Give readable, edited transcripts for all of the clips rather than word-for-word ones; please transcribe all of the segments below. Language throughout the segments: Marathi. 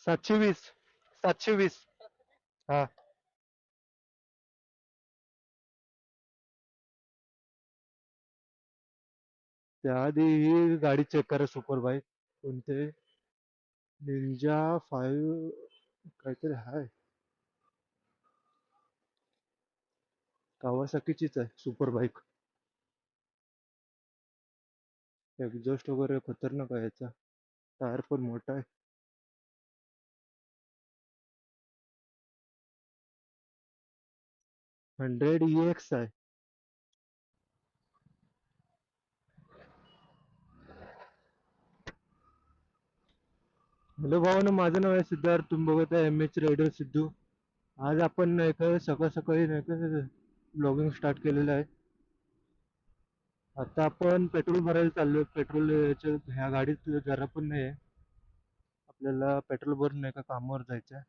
720. 720. हा. त्याआधी ही गाडी चेक करा, सुपर बाईक कोणते. निंजा 5 काहीतरी हाय. कावासाकीचीच आहे सुपर बाईक. एक्झॉस्ट वगैरे खतरनाक आहे याचा. टायर पण मोठा आहे. 100 EX आहे. हॅलो भावानो, माझं नाव आहे सिद्धार्थ, तुम्ही बघत आहे MH रायडर सिद्धू. आज आपण नाही का सकाळ सकाळी नाही का ब्लॉगिंग स्टार्ट केलेलं आहे. आता आपण पेट्रोल भरायला चाललोय. पेट्रोल ह्या गाडीत जरा पण नाही आहे. आपल्याला पेट्रोल भरून नाही का कामावर जायचं आहे.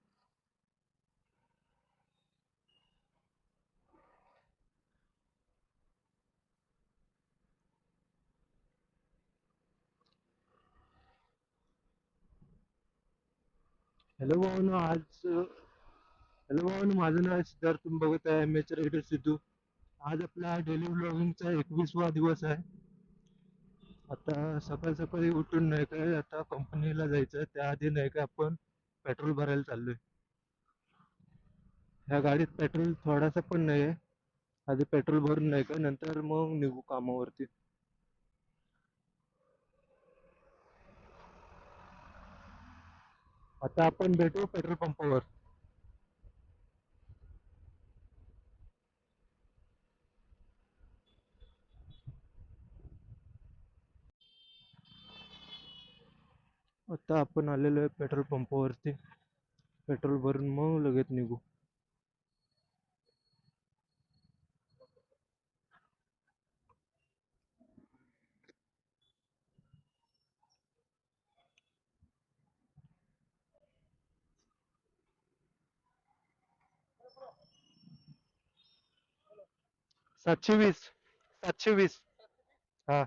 हॅलो भावानो, हॅलो भावानो, माझं नाव आहे सिद्धार्थ, तुम्ही बघत आहे MH रायडर सिद्धू. आज आपला डेली ब्लॉगिंगचा 21वा दिवस आहे. आता सकाळ सकाळी उठून नाही काय आता कंपनीला जायचं, त्याआधी नाही का आपण पेट्रोल भरायला चाललोय. ह्या गाडीत पेट्रोल थोडासा पण नाही आहे. आधी पेट्रोल भरून नाही का नंतर मग निघू कामावरती. आता आपण भेटू पेट्रोल पंपावर. आता आपण आलेलो आहे पेट्रोल पंपावरती. पेट्रोल भरून मग लगेच निघू. 720. 720. हा.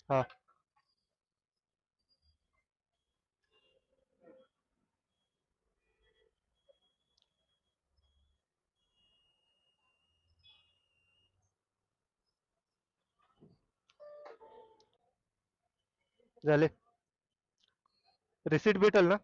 हा. झाले. रिसिट भेटेल ना?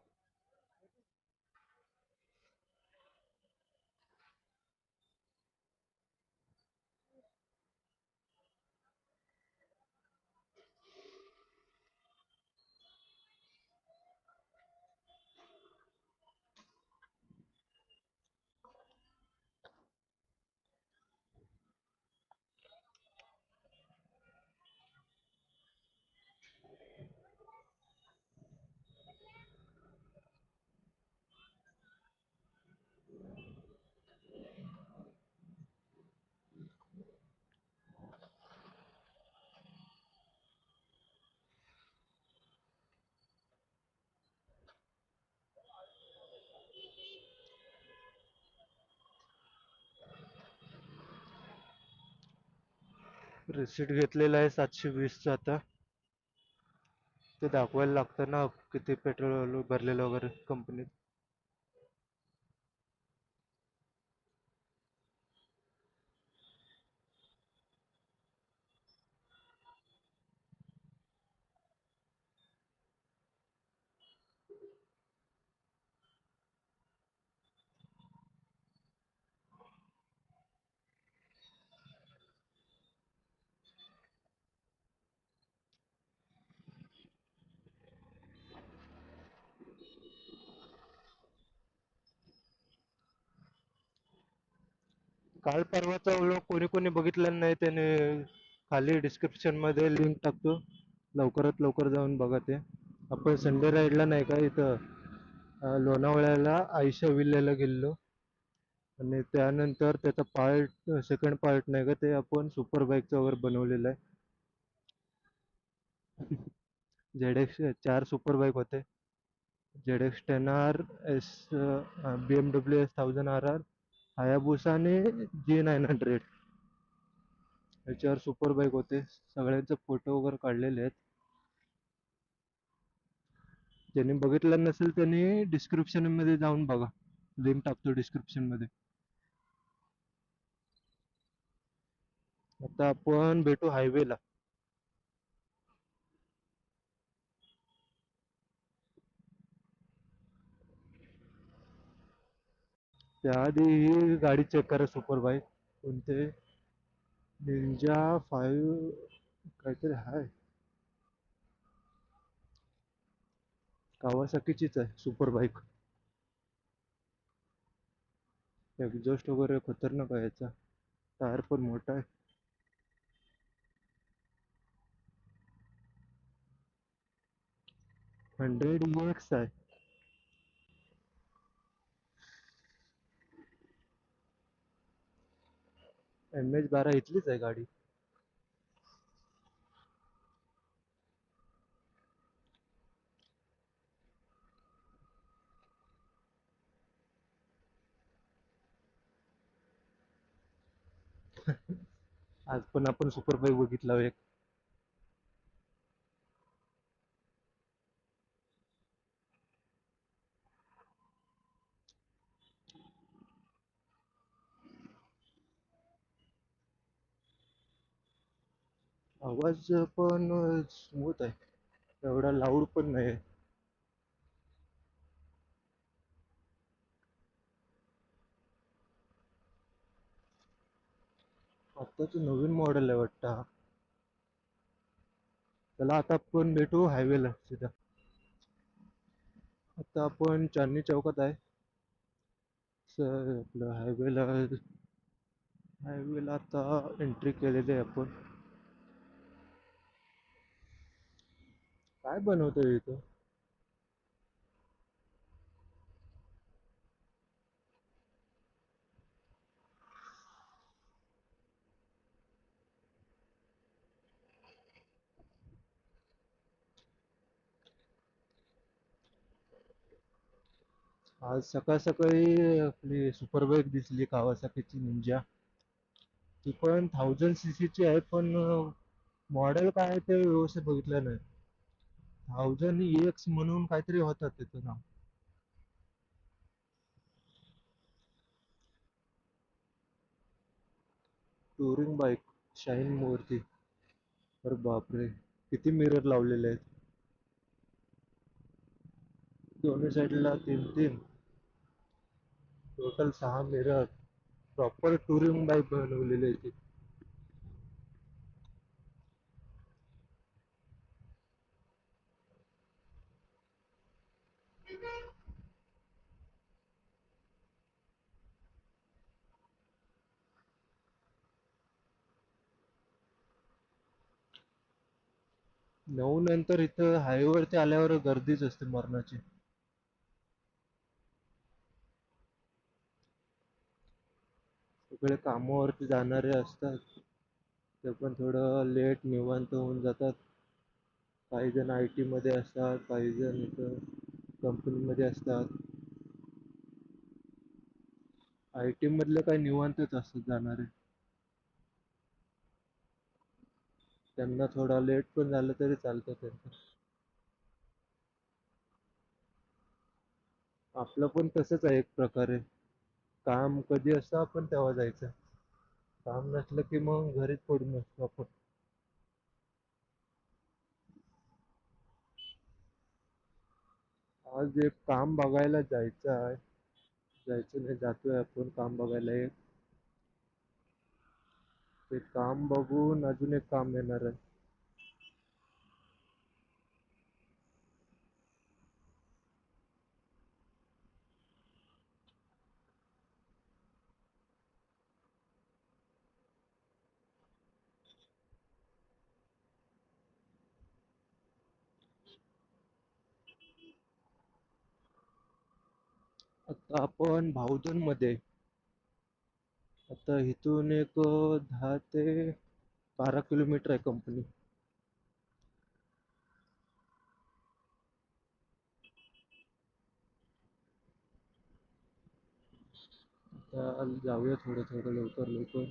रिसिट घेतलेलं आहे 720चं. आता ते दाखवायला लागतं ना किती पेट्रोल भरलेलं वगैरे कंपनीत. काल परवाचा व्लॉग कोणी कोणी बघितलेला नाही त्याने खाली डिस्क्रिप्शन मध्ये लिंक टाकतो, लवकरात लवकर जाऊन बघा ते. आपण संडे राईडला नाही का इथं लोणावळ्याला आयशा विल्ल्याला गेलेलो. आणि त्यानंतर त्याचा पार्ट सेकंड पार्ट नाही का ते आपण सुपर बाईकचा वगैरे बनवलेला आहे. ZX 4 सुपर बाईक होते. ZX 10R BMW S1000RR, Hayabusa आणि G900. याच्यावर सुपर बाईक होते, सगळ्यांचे फोटो वगैरे काढलेले आहेत. ज्यांनी बघितलं नसेल त्यांनी डिस्क्रिप्शन मध्ये जाऊन बघा, लिंक टाकतो डिस्क्रिप्शन मध्ये. आता आपण भेटू हायवेला. त्याआधी ही गाडी चेक करा, सुपर बाईक कोणते, निंजा 5 काहीतरी हाय, कावासाकीचीच आहे सुपर बाईक. एक्झॉस्ट वगैरे खतरनाक आहे याचा, टायर पण मोठा आहे. 100 EX आहे. MH12 इथलीच आहे गाडी. आज पण आपण सुपर बाईक बघितला एक. आवाज पण स्मूथ आहे, एवढा लाऊड पण नाही. आत्ताच नवीन मॉडेल आहे वाटतं हा. चला आता आपण भेटू हायवेला सीधा. आता आपण चांदणी चौकात आहे. सर आपलं हायवेला आता एंट्री केलेली आहे आपण. काय बनवतोय इथं? आज सकाळ सकाळी आपली सुपर बाईक दिसली, कावासाकीची निंजा. ती पण 1000 cc ची आहे, पण मॉडेल काय आहे ते व्यवस्थित बघितलं नाही. 1000 EX म्हणून काहीतरी होतं त्याचं नाव. टुरिंग बाईक, शाईन मूर्ती. अरे बापरे, किती मिरर लावलेले आहेत. दोन्ही साईडला 3-3, total 6 mirror. Proper touring bike बनवलेली आहे ती. नऊ नंतर इथं हायवेवरती आल्यावर गर्दीच असते मरणाची. सगळे कामावरती जाणारे असतात, ते पण थोडं लेट निवांत होऊन जातात. काही जण IT मध्ये असतात, काही जण इथं कंपनीमध्ये असतात. IT मधले काही निवांतच असतात जाणारे. त्यांना थोडा लेट पण झालं तरी चालतं त्यांचं. आपलं पण तसंच आहे एक प्रकारे. काम कधी असतं आपण तेव्हा जायचं. काम नसलं की मग घरीच पडून असतो आपण. आज एक काम बघायला जायचं आहे. जायचं नाही, जातोय आपण काम बघायला एक. ते काम बघून अजून एक काम येणार आहे. आता आपण भाऊजन मध्ये. आता इथून एक 10 ते 12 किलोमीटर आहे कंपनी. आता जाऊया थोडं थोडं लवकर लवकर.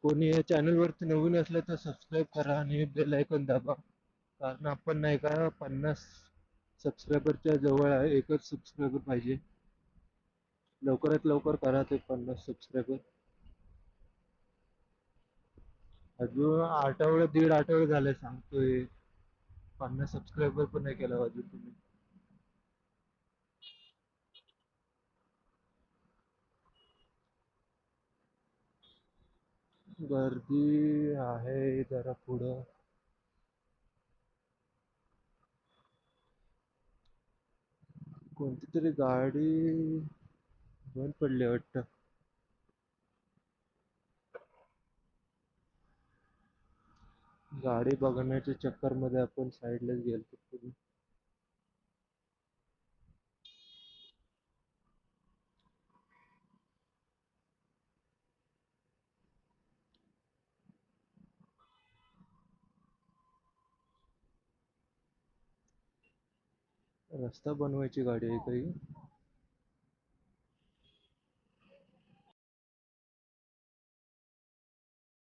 कोणी या चॅनल वरती नवीन असलं तर सबस्क्राईब करा आणि बेल आयकॉन दाबा. कारण आपण नाही का 50 सबस्क्रायबरच्या जवळ आहे. एकच सबस्क्रायबर पाहिजे. लवकरात लवकर करा ते 50 सबस्क्रायबर. अजून आठवडे दीड आठवडे झाले सांगतोय. 50 सबस्क्रायबर पण नाही केला अजून तुम्ही. गर्दी आहे जरा पुढं. कोणती तरी गाडी बंद पडली वाटतं. गाडी बघण्याच्या चक्कर मध्ये आपण साईडलाच गेलो. रस्ता बनवायची गाडी आहे काही.